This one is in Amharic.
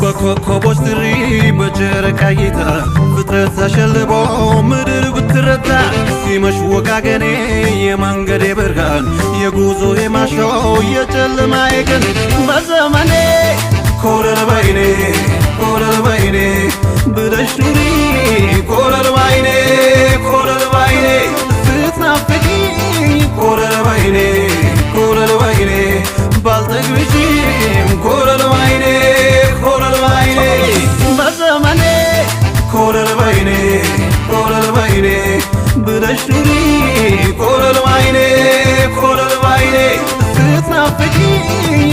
በኮከቦች ትሪ በጨረቃ እይታ ፍጥረት ተሸልቦ ምድር ብትረታ ሲመሽ ወጋገኔ የመንገዴ ብርሃን የጉዞዬ ማሻው የጨለማዬ ቀን በዘመኔ ኮለል ባይኔ ብለሽ ኑሪ ኮለል ባይኔ ስትናፍቂኝ ኮለል ባይኔ ባልጠግብሽም ኮለል ባይኔ በዘመኔ ኮለል ባይኔ ብለሽ ኑሪ ኮለል ባይኔ ስትናፍቂኝ